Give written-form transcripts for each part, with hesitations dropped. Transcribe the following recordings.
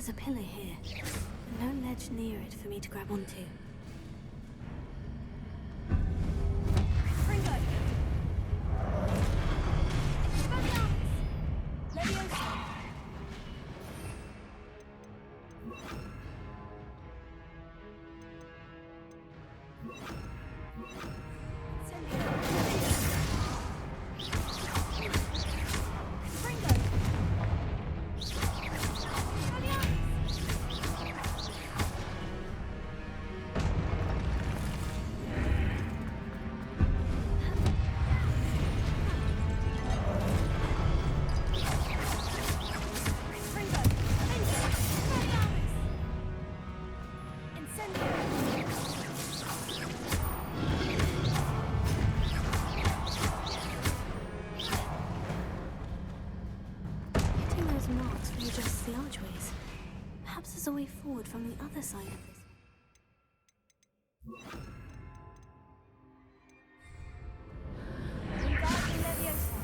There's a pillar here, but no ledge near it for me to grab onto. Ringo! Expelliarmus! Leviosa! Perhaps there's a way forward from the other side of this. Wingardium Leviosa!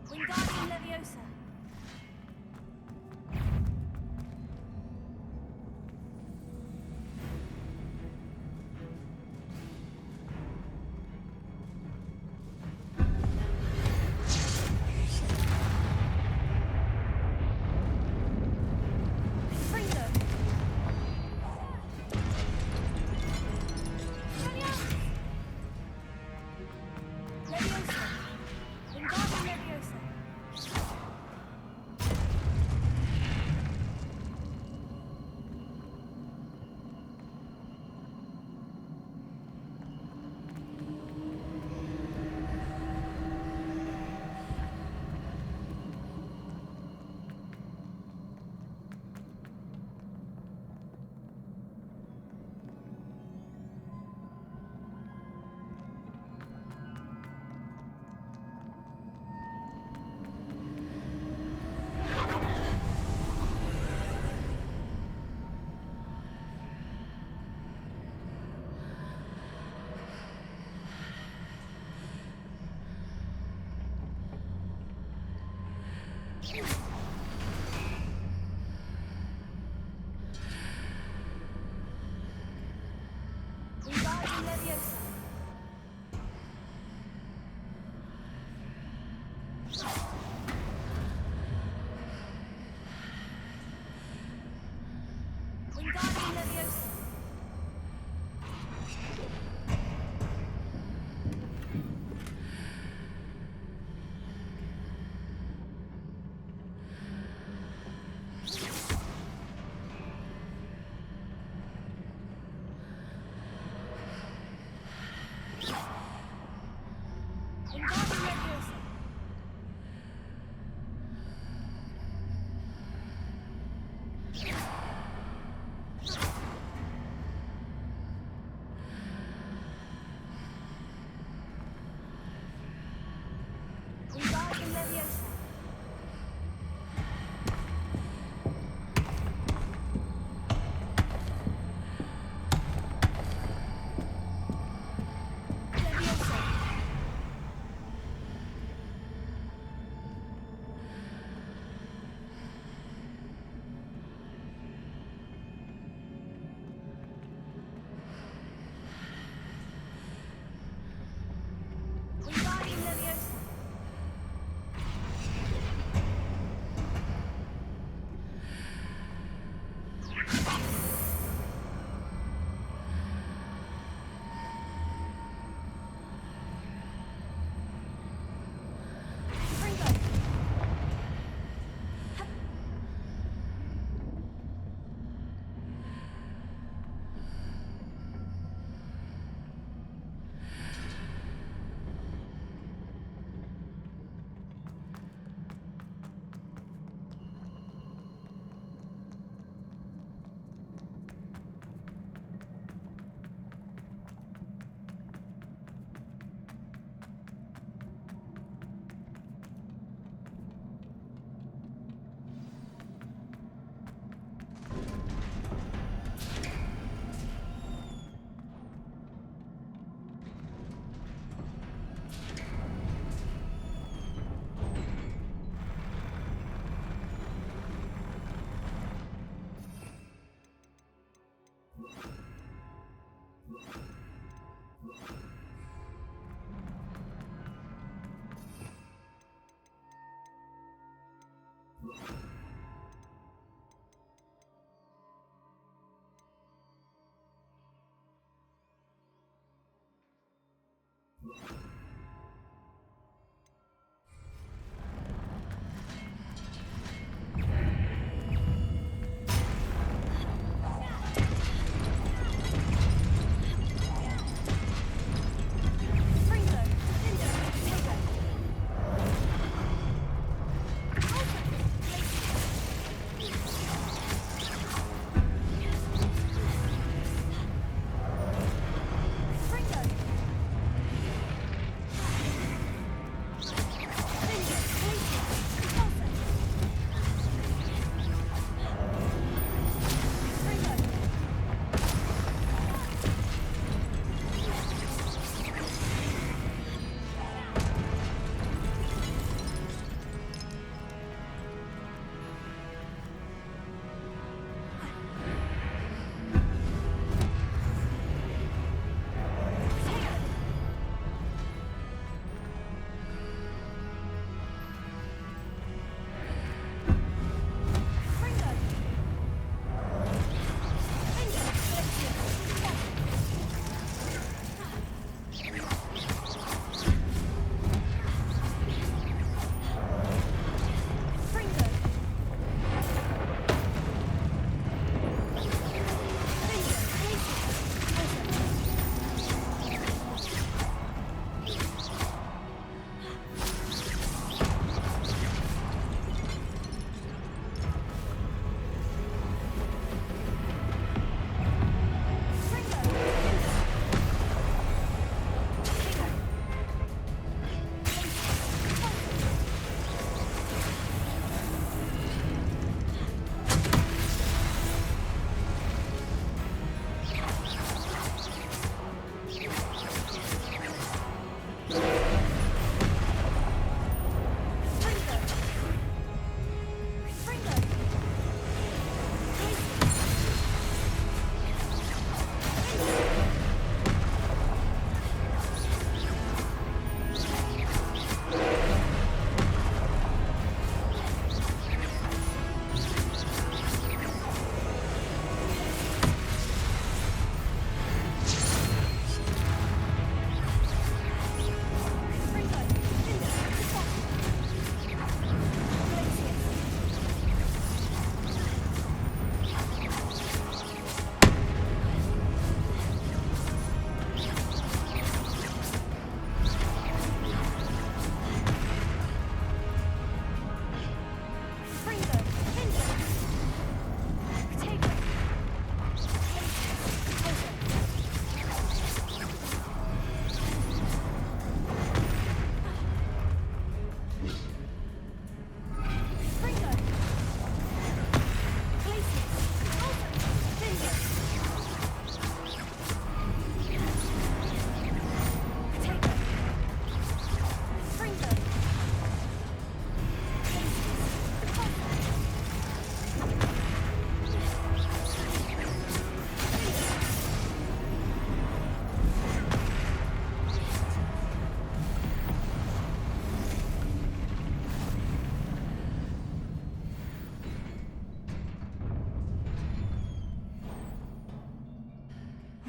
Wingardium Leviosa! Wingardium Leviosa! Wingardium Leviosa!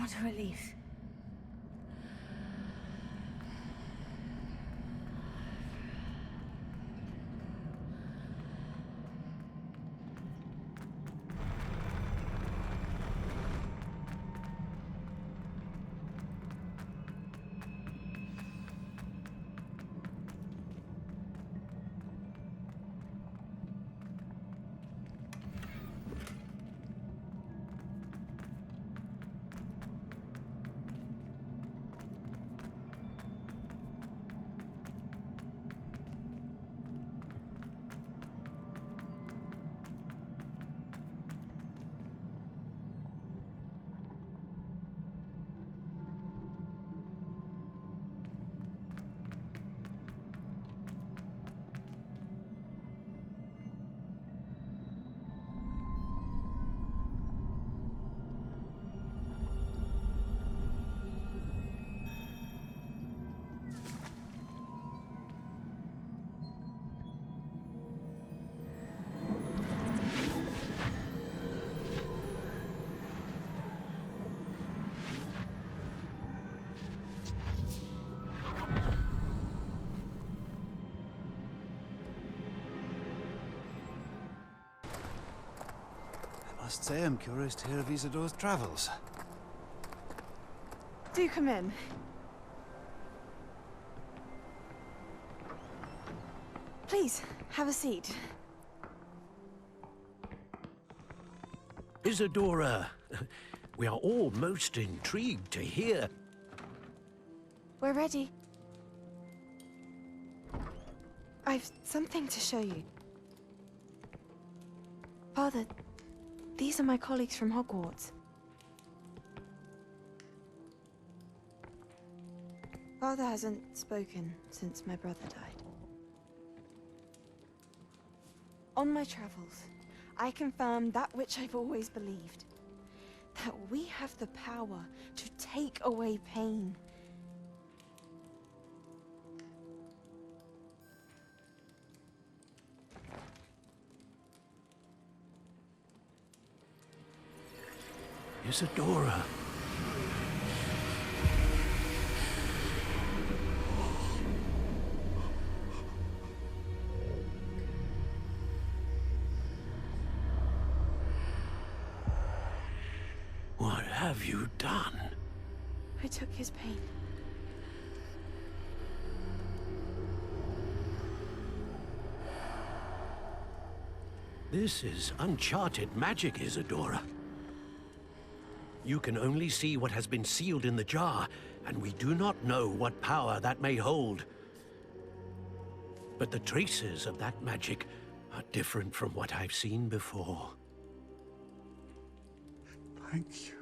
What a relief. must say I'm curious to hear of Isadore's travels. Do come in. Please, have a seat. Isadora, we are all most intrigued to hear. We're ready. I've something to show you. Father, these are my colleagues from Hogwarts. Father hasn't spoken since my brother died. On my travels, I confirmed that which I've always believed. That we have the power to take away pain. Isadora. What have you done? I took his pain. This is uncharted magic, Isadora. You can only see what has been sealed in the jar, and we do not know what power that may hold. But the traces of that magic are different from what I've seen before. Thank you.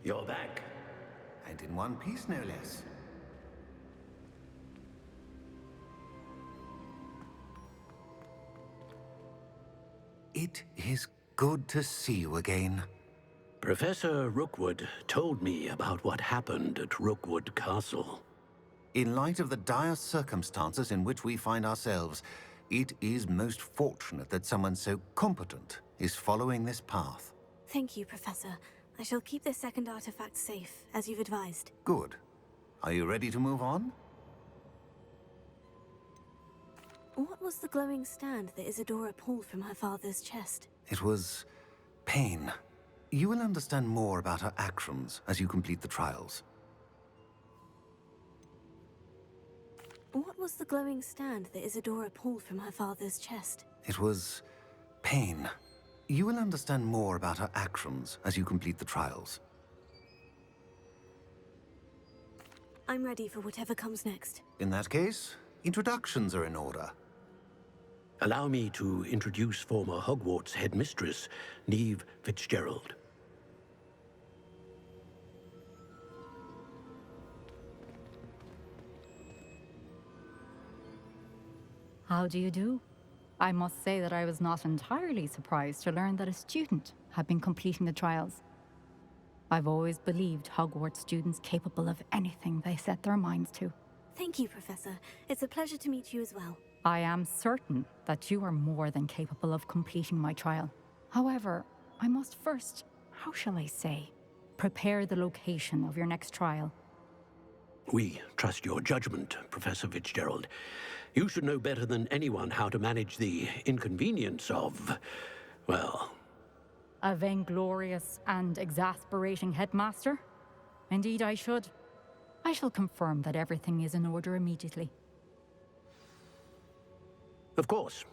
You're back. And in one piece, no less. It is good to see you again. Professor Rookwood told me about what happened at Rookwood Castle. In light of the dire circumstances in which we find ourselves, it is most fortunate that someone so competent is following this path. Thank you, Professor. I shall keep this second artifact safe, as you've advised. Good. Are you ready to move on? What was the glowing stand that Isadora pulled from her father's chest? It was pain. You will understand more about her actions as you complete the trials. What was the glowing stand that Isadora pulled from her father's chest? It was pain. You will understand more about her actions as you complete the trials. I'm ready for whatever comes next. In that case, introductions are in order. Allow me to introduce former Hogwarts headmistress, Neve Fitzgerald. How do you do? I must say that I was not entirely surprised to learn that a student had been completing the trials. I've always believed Hogwarts students capable of anything they set their minds to. Thank you, Professor. It's a pleasure to meet you as well. I am certain that you are more than capable of completing my trial. However, I must first, how shall I say, prepare the location of your next trial. We trust your judgment, Professor Fitzgerald. You should know better than anyone how to manage the inconvenience of, well... A vainglorious and exasperating headmaster? Indeed I should. I shall confirm that everything is in order immediately. Of course.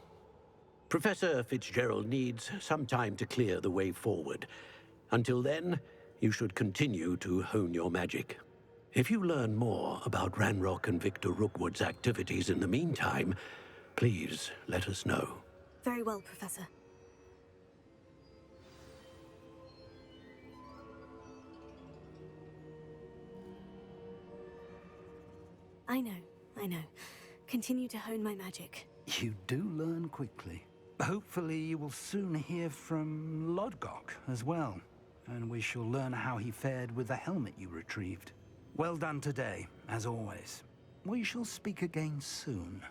Professor Fitzgerald needs some time to clear the way forward. Until then, you should continue to hone your magic. If you learn more about Ranrock and Victor Rookwood's activities in the meantime, please let us know. Very well, Professor. I know, I know. Continue to hone my magic. You do learn quickly. Hopefully you will soon hear from Lodgok as well, and we shall learn how he fared with the helmet you retrieved. Well done today, as always. We shall speak again soon.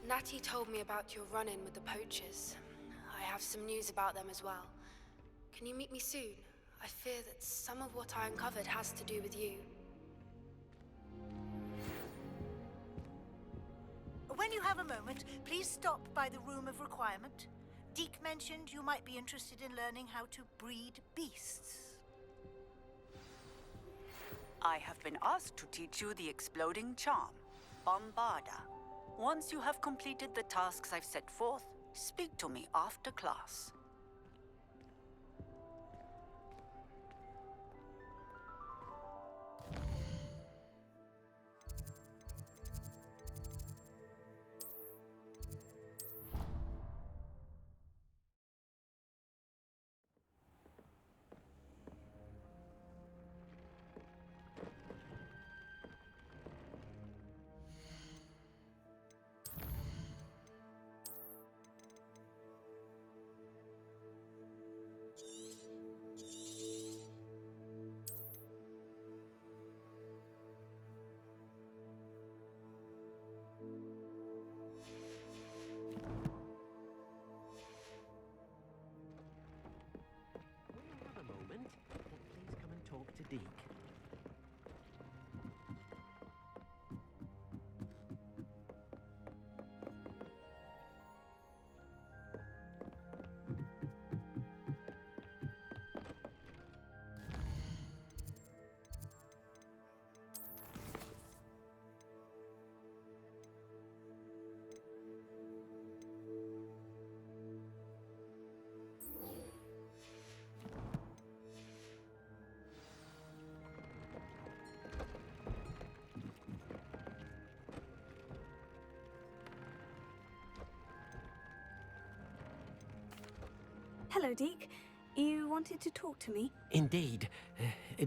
Natty told me about your run-in with the poachers. I have some news about them as well. Can you meet me soon? I fear that some of what I uncovered has to do with you. When you have a moment, please stop by the Room of Requirement. Deke mentioned you might be interested in learning how to breed beasts. I have been asked to teach you the exploding charm, Bombarda. Once you have completed the tasks I've set forth, speak to me after class. To Deke. Hello, Deke. You wanted to talk to me? Indeed.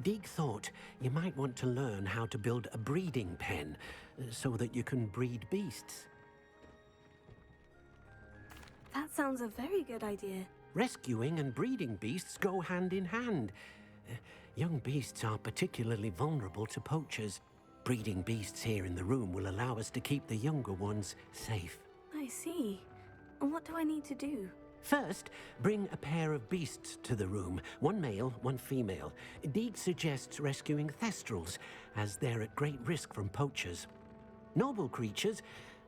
Deke thought you might want to learn how to build a breeding pen so that you can breed beasts. That sounds a very good idea. Rescuing and breeding beasts go hand in hand. Young beasts are particularly vulnerable to poachers. Breeding beasts here in the room will allow us to keep the younger ones safe. I see. And what do I need to do? First, bring a pair of beasts to the room. One male, one female. Deke suggests rescuing thestrals, as they're at great risk from poachers. Noble creatures,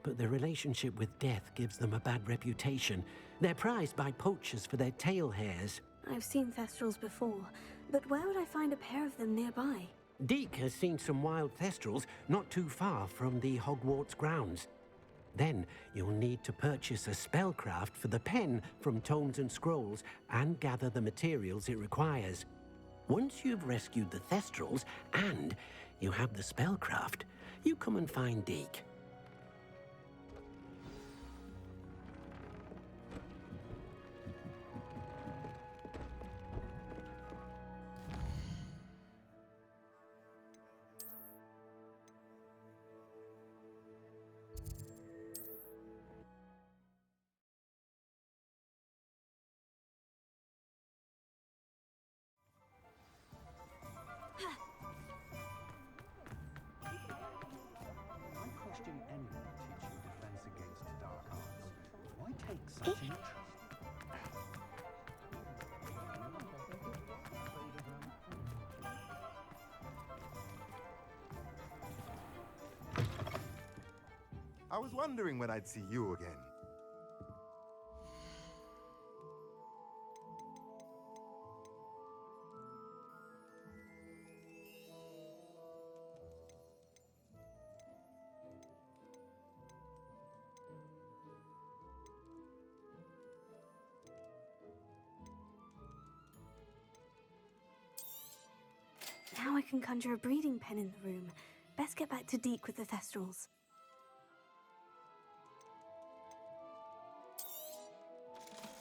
but their relationship with death gives them a bad reputation. They're prized by poachers for their tail hairs. I've seen thestrals before, but where would I find a pair of them nearby? Deke has seen some wild thestrals not too far from the Hogwarts grounds. Then you'll need to purchase a spellcraft for the pen from Tomes and Scrolls and gather the materials it requires. Once you've rescued the thestrals and you have the spellcraft, you come and find Deke. I was wondering when I'd see you again. Now I can conjure a breeding pen in the room. Best get back to Deke with the Thestrals.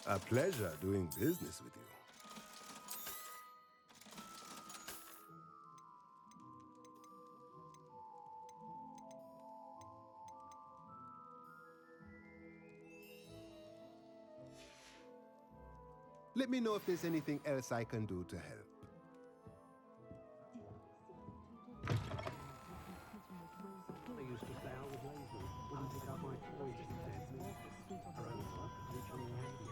A pleasure doing business with you. Let me know if there's anything else I can do to help. I used to play out with lasers. Wouldn't pick up my toys if they had moved. Grown-up, original radio.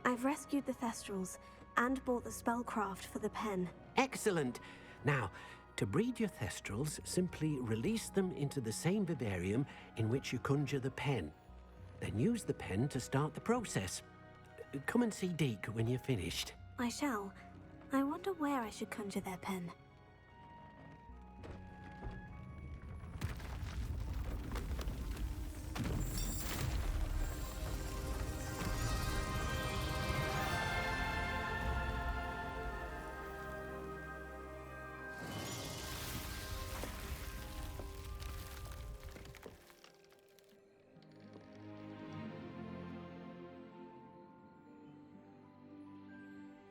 I've rescued the Thestrals and bought the spellcraft for the pen. Excellent! Now, to breed your Thestrals, simply release them into the same vivarium in which you conjure the pen. Then use the pen to start the process. Come and see Deke when you're finished. I shall. I wonder where I should conjure their pen.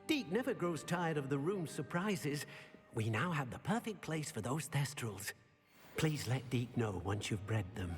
Deke never grows tired of the room's surprises. We now have the perfect place for those Thestrals. Please let Deke know once you've bred them.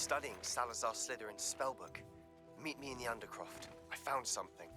studying Salazar Slytherin's spellbook. Meet me in the Undercroft. I found something.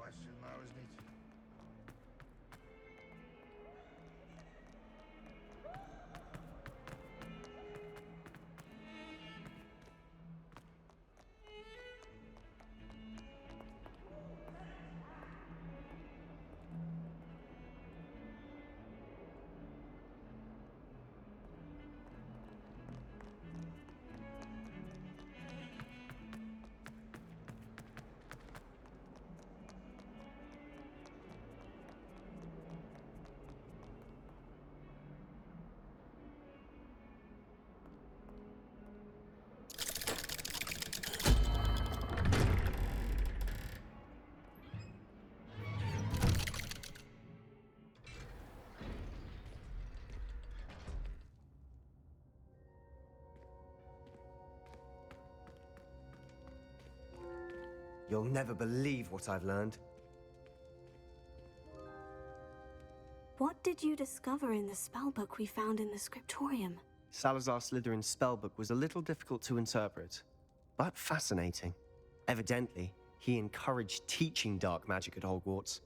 questionlar was niet. You'll never believe what I've learned. What did you discover in the spellbook we found in the scriptorium? Salazar Slytherin's spellbook was a little difficult to interpret, but fascinating. Evidently, he encouraged teaching dark magic at Hogwarts.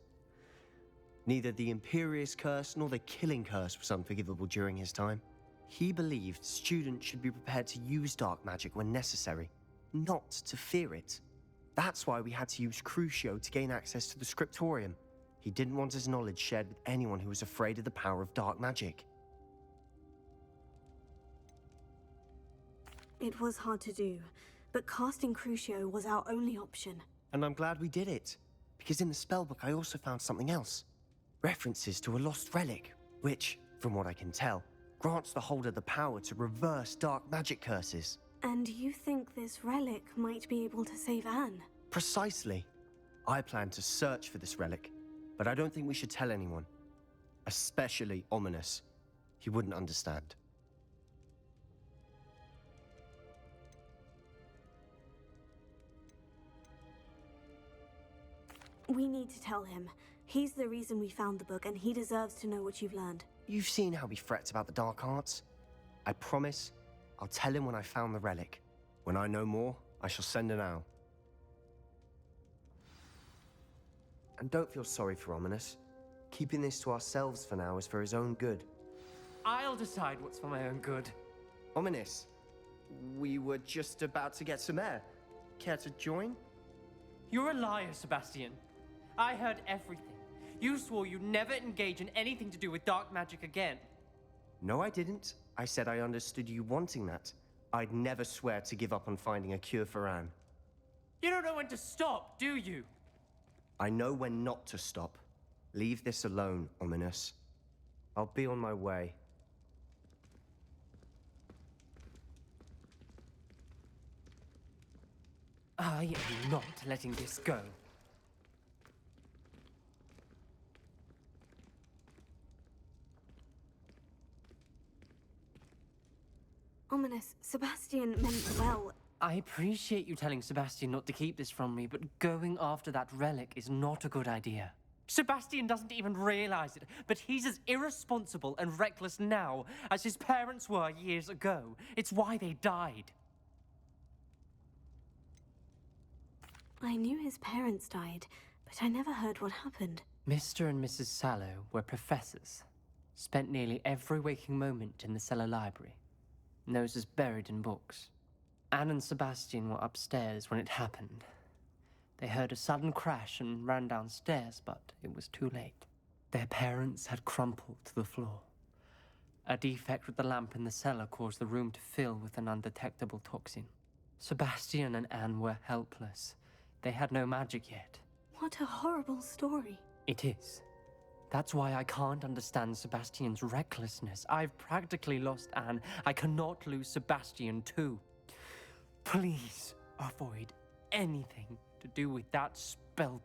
Neither the Imperious Curse nor the Killing Curse was unforgivable during his time. He believed students should be prepared to use dark magic when necessary, not to fear it. That's why we had to use Crucio to gain access to the scriptorium. He didn't want his knowledge shared with anyone who was afraid of the power of dark magic. It was hard to do, but casting Crucio was our only option. And I'm glad we did it, because in the spellbook I also found something else. References to a lost relic, which, from what I can tell, grants the holder the power to reverse dark magic curses. And you think this relic might be able to save Anne? Precisely. I plan to search for this relic, but I don't think we should tell anyone. Especially Ominous. He wouldn't understand. We need to tell him. He's the reason we found the book, and he deserves to know what you've learned. You've seen how he frets about the dark arts. I promise I'll tell him when I found the relic. When I know more, I shall send an owl. And don't feel sorry for Ominous. Keeping this to ourselves for now is for his own good. I'll decide what's for my own good. Ominous, we were just about to get some air. Care to join? You're a liar, Sebastian. I heard everything. You swore you'd never engage in anything to do with dark magic again. No, I didn't. I said I understood you wanting that. I'd never swear to give up on finding a cure for Anne. You don't know when to stop, do you? I know when not to stop. Leave this alone, Ominous. I'll be on my way. I am not letting this go. Ominous, Sebastian meant well. I appreciate you telling Sebastian not to keep this from me, but going after that relic is not a good idea. Sebastian doesn't even realize it, but he's as irresponsible and reckless now as his parents were years ago. It's why they died. I knew his parents died, but I never heard what happened. Mr. and Mrs. Sallow were professors. Spent nearly every waking moment in the cellar library. Noses buried in books. Anne and Sebastian were upstairs when it happened. They heard a sudden crash and ran downstairs, but it was too late. Their parents had crumpled to the floor. A defect with the lamp in the cellar caused the room to fill with an undetectable toxin. Sebastian and Anne were helpless. They had no magic yet. What a horrible story. It is. That's why I can't understand Sebastian's recklessness. I've practically lost Anne. I cannot lose Sebastian too. Please avoid anything to do with that spellbook.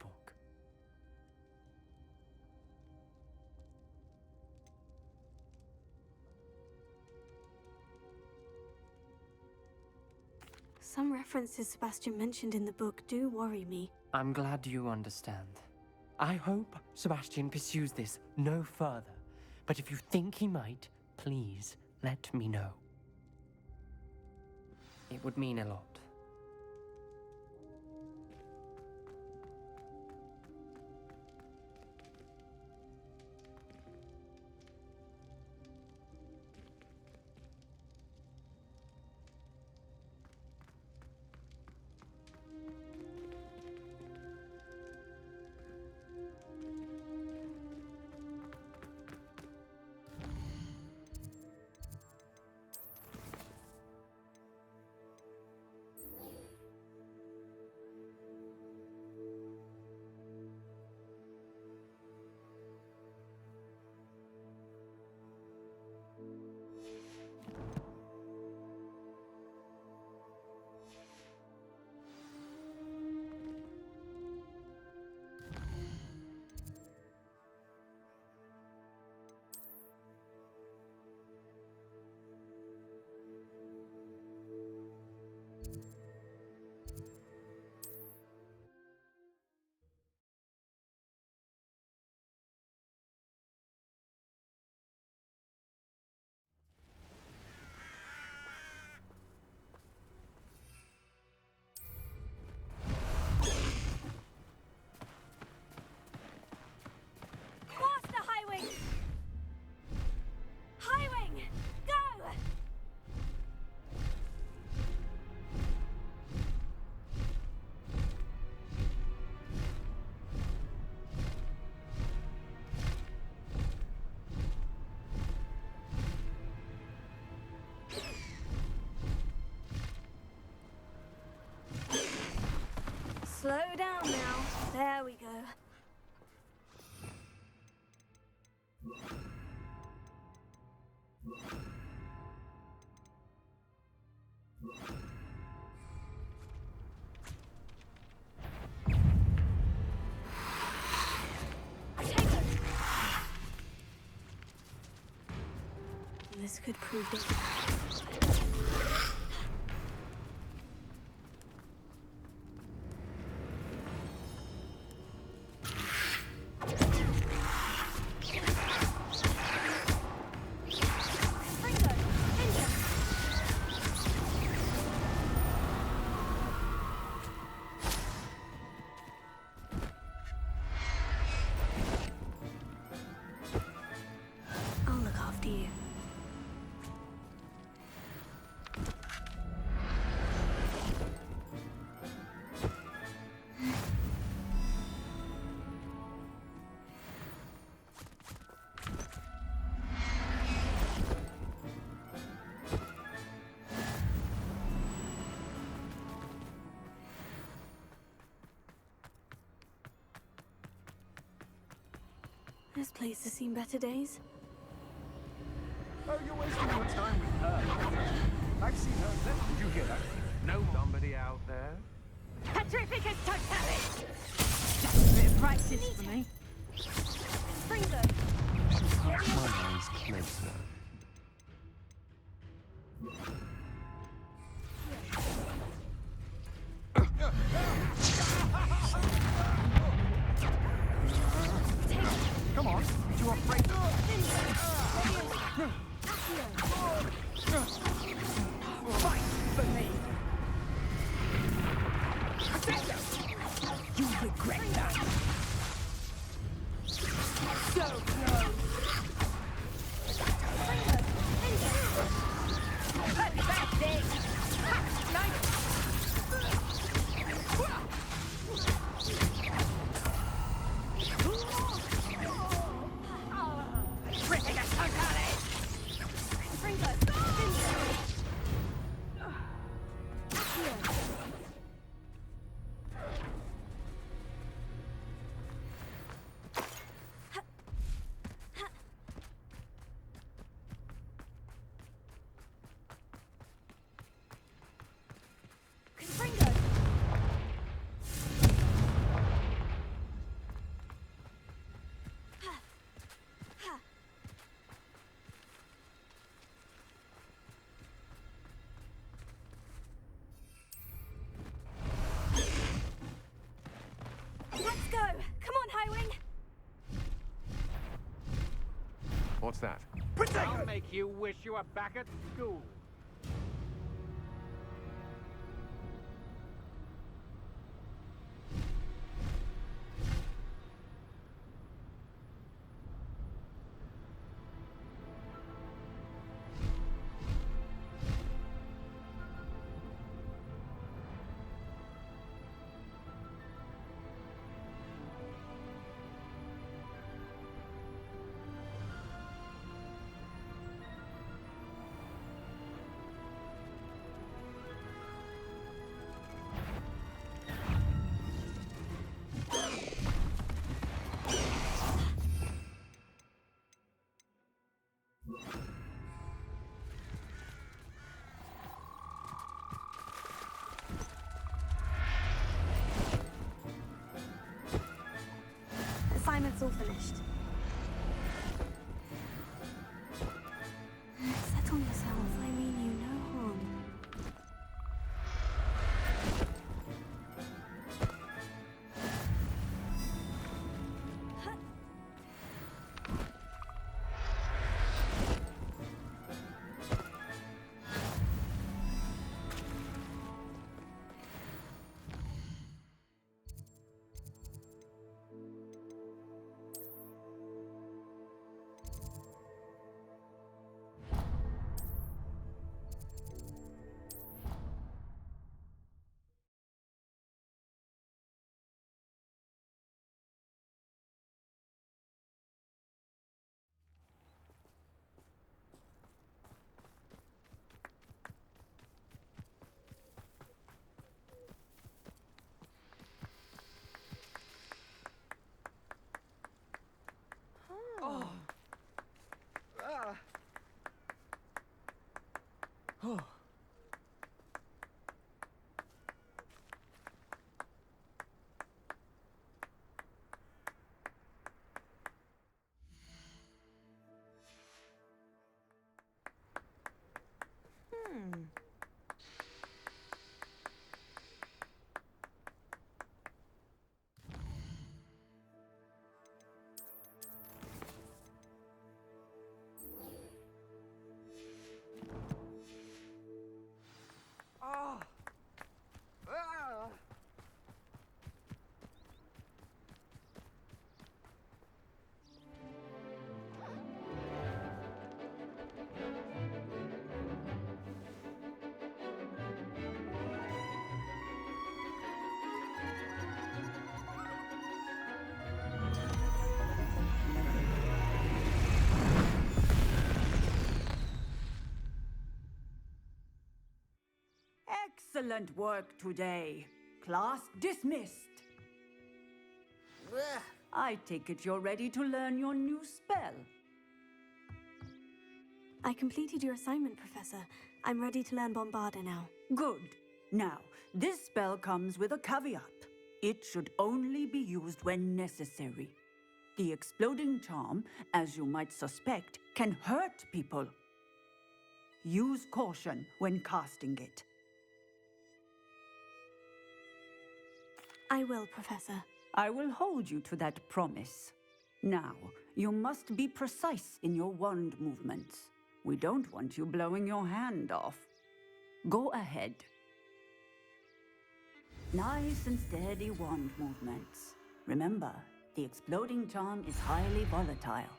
Some references Sebastian mentioned in the book do worry me. I'm glad you understand. I hope Sebastian pursues this no further. But if you think he might, please let me know. It would mean a lot. Slow down now. There we go. This could prove dangerous. I'll look after you. This place has seen better days. Oh, you're wasting your time with her. I've seen her. Did you hear that? No somebody out there. Petrificus totalis! Just a bit of practice for me. Springer. My eyes close now. Come on, you afraid? Fight for me. You regret that. So close. Pathetic. Let's go. Come on, Highwing. What's that? I'll make you wish you were back at school. Assignment's all finished. Settle yourself. I mean you no harm. Excellent work today. Class dismissed. I take it you're ready to learn your new spell. I completed your assignment, Professor. I'm ready to learn Bombarda now. Good. Now, this spell comes with a caveat. It should only be used when necessary. The exploding charm, as you might suspect, can hurt people. Use caution when casting it. I will, Professor. I will hold you to that promise. Now, you must be precise in your wand movements. We don't want you blowing your hand off. Go ahead. Nice and steady wand movements. Remember, the exploding charm is highly volatile.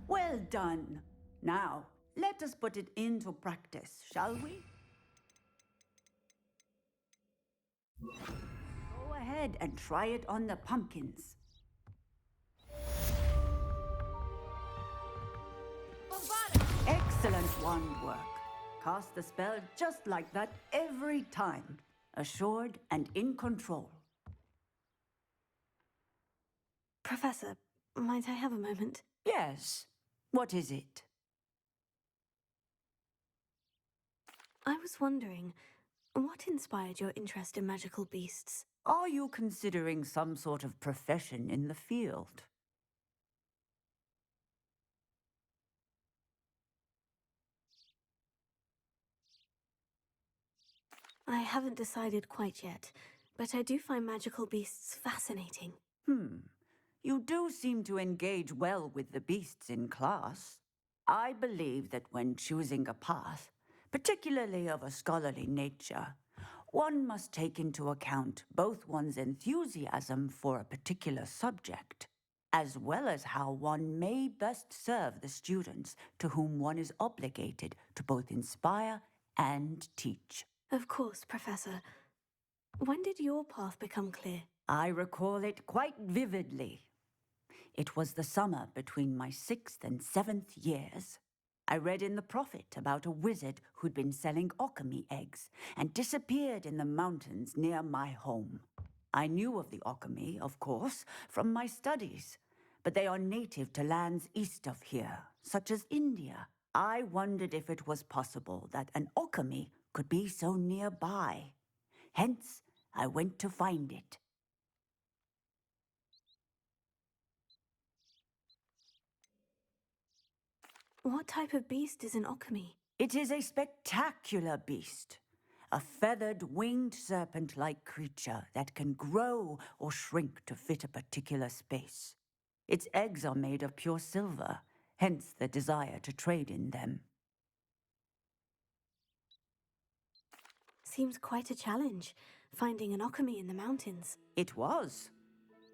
Well done. Now, let us put it into practice, shall we? Go ahead and try it on the pumpkins. Excellent wand work. Cast the spell just like that every time. Assured and in control. Professor, might I have a moment? Yes. What is it? I was wondering, what inspired your interest in magical beasts? Are you considering some sort of profession in the field? I haven't decided quite yet, but I do find magical beasts fascinating. You do seem to engage well with the beasts in class. I believe that when choosing a path, particularly of a scholarly nature, one must take into account both one's enthusiasm for a particular subject, as well as how one may best serve the students to whom one is obligated to both inspire and teach. Of course, Professor. When did your path become clear? I recall it quite vividly. It was the summer between my 6th and 7th years. I read in the Prophet about a wizard who'd been selling alchemy eggs and disappeared in the mountains near my home. I knew of the alchemy, of course, from my studies, but they are native to lands east of here, such as India. I wondered if it was possible that an alchemy could be so nearby. Hence, I went to find it. What type of beast is an alchemy? It is a spectacular beast. A feathered, winged serpent-like creature that can grow or shrink to fit a particular space. Its eggs are made of pure silver, hence the desire to trade in them. Seems quite a challenge, finding an alchemy in the mountains. It was.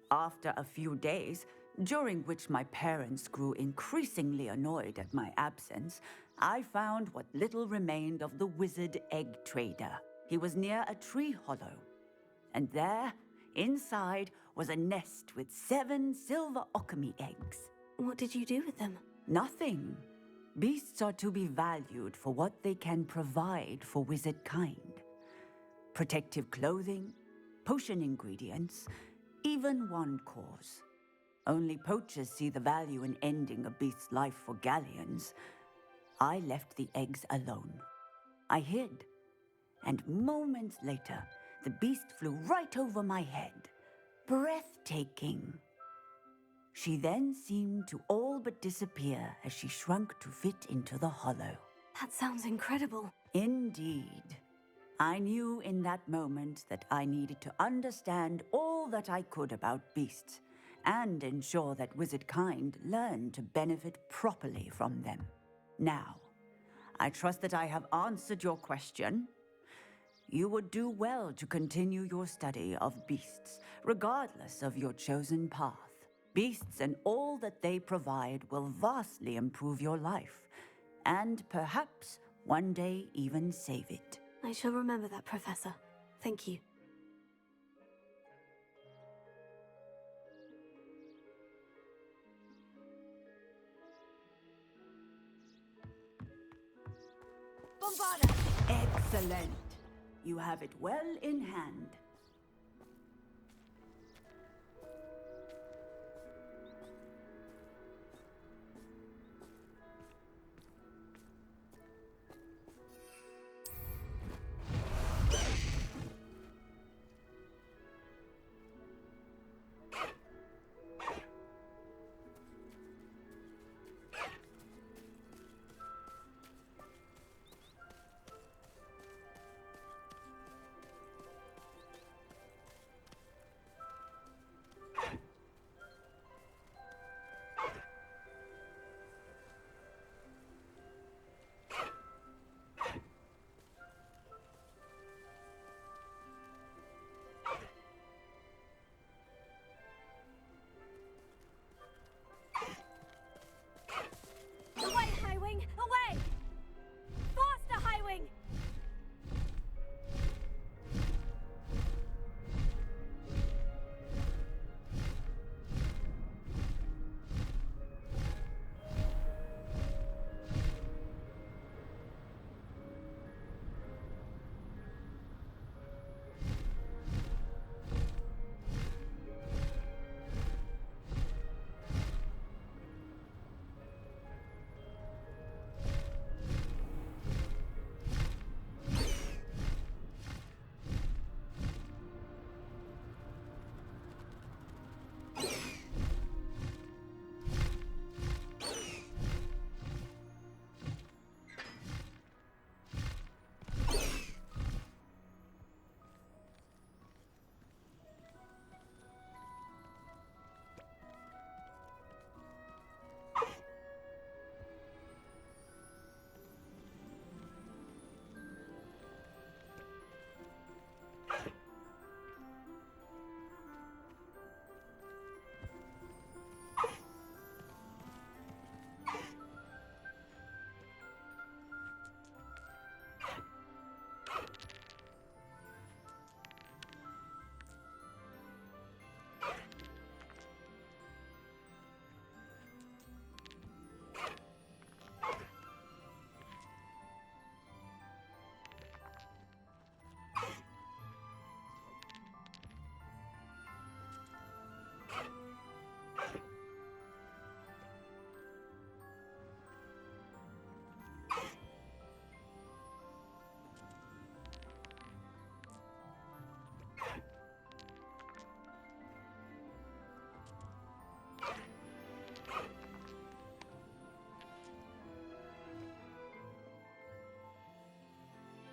After a few days, during which my parents grew increasingly annoyed at my absence, I found what little remained of the wizard egg trader. He was near a tree hollow. And there, inside, was a nest with 7 silver alchemy eggs. What did you do with them? Nothing. Beasts are to be valued for what they can provide for wizard kind. Protective clothing, potion ingredients, even wand cores. Only poachers see the value in ending a beast's life for galleons. I left the eggs alone. I hid, and moments later, the beast flew right over my head. Breathtaking. She then seemed to all but disappear as she shrunk to fit into the hollow. That sounds incredible. Indeed. I knew in that moment that I needed to understand all that I could about beasts and ensure that wizard kind learned to benefit properly from them. Now, I trust that I have answered your question. You would do well to continue your study of beasts, regardless of your chosen path. Beasts and all that they provide will vastly improve your life, and perhaps one day even save it. I shall remember that, Professor. Thank you. Bombarda! Excellent. You have it well in hand.